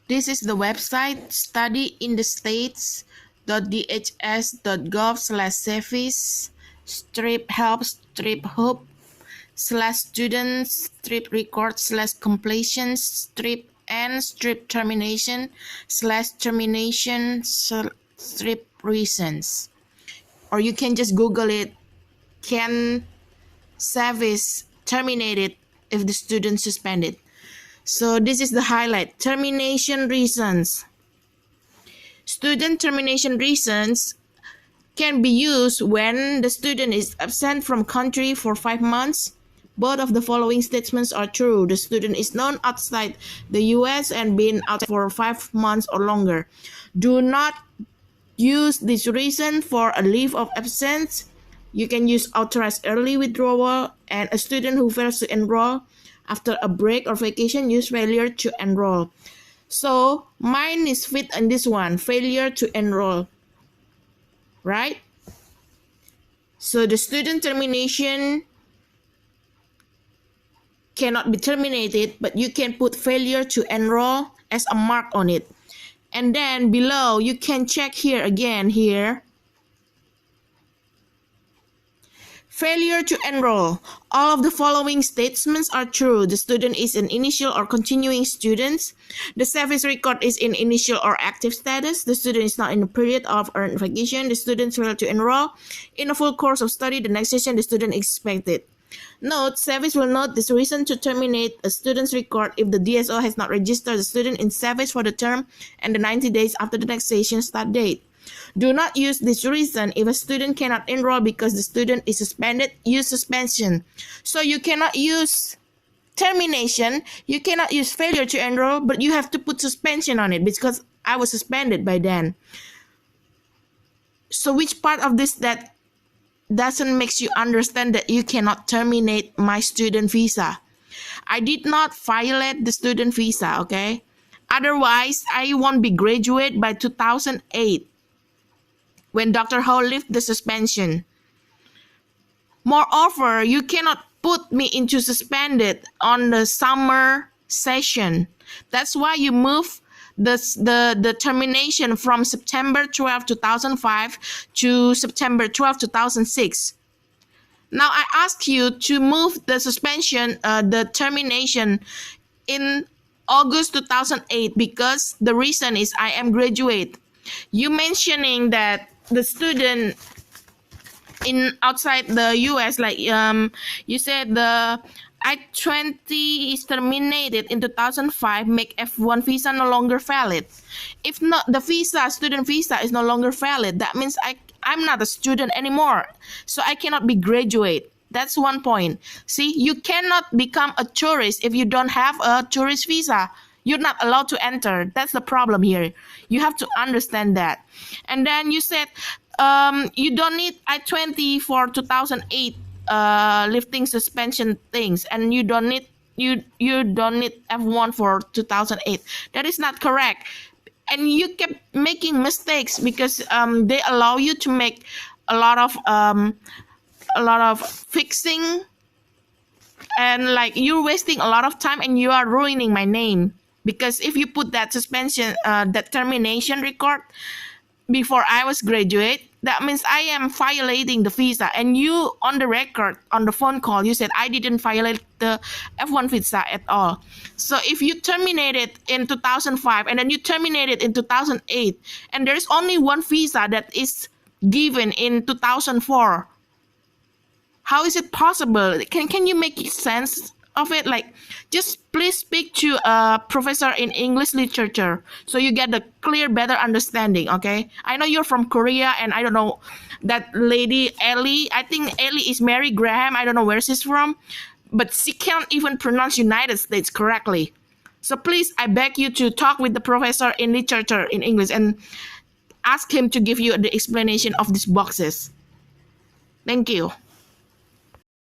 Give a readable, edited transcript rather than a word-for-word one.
This is the website studyinthestates.dhs.gov/service help/help/termination/termination/reasons. Or you can just Google it. Can service terminated if the student suspended? So this is the highlight. Termination reasons. Student termination reasons can be used when the student is absent from country for 5 months. Both of the following statements are true. The student is known outside the US and been outside for 5 months or longer. Do not use this reason for a leave of absence. You can use authorized early withdrawal, and a student who fails to enroll after a break or vacation use failure to enroll. So mine is fit in this one, failure to enroll, right? So the student termination cannot be terminated, but you can put failure to enroll as a mark on it. And then below you can check here again here. Failure to enroll. All of the following statements are true. The student is an initial or continuing student. The service record is in initial or active status. The student is not in a period of earned vacation. The student failed to enroll in a full course of study the next session the student expected. Note, service will note this reason to terminate a student's record if the DSO has not registered the student in service for the term and the 90 days after the next session start date. Do not use this reason if a student cannot enroll because the student is suspended. Use suspension. So you cannot use termination, you cannot use failure to enroll, but you have to put suspension on it because I was suspended by then. So which part of this that doesn't make you understand that you cannot terminate my student visa? I did not violate the student visa, okay? Otherwise, I won't be graduate by 2008 when Dr. Ho lifted the suspension. Moreover, you cannot put me into suspended on the summer session. That's why you move the termination from September 12, 2005 to September 12, 2006. Now I ask you to move the suspension, the termination in August 2008 because the reason is I am graduate. You mentioning that the student in outside the US, like you said the I-20 is terminated in 2005, make F1 visa no longer valid. If not, the visa, student visa is no longer valid. That means I'm not a student anymore. So I cannot be graduate. That's one point. See, you cannot become a tourist if you don't have a tourist visa. You're not allowed to enter. That's the problem here. You have to understand that. And then you said you don't need I-20 for 2008 lifting suspension things, and you don't need F1 for 2008. That is not correct. And you kept making mistakes because they allow you to make a lot of fixing, and like you're wasting a lot of time and you are ruining my name. Because if you put that suspension, that termination record before I was graduate, that means I am violating the visa. And you, on the record, on the phone call, you said I didn't violate the F1 visa at all. So if you terminated in 2005 and then you terminated in 2008, and there's only one visa that is given in 2004, how is it possible? Can you make sense of it? Like, just please speak to a professor in English literature so you get the clear, better understanding, okay? I know you're from Korea, and I don't know that lady Ellie. I think Ellie is Mary Graham. I don't know where she's from, but she can't even pronounce United States correctly. So please, I beg you to talk with the professor in literature in English and ask him to give you the explanation of these boxes. Thank you.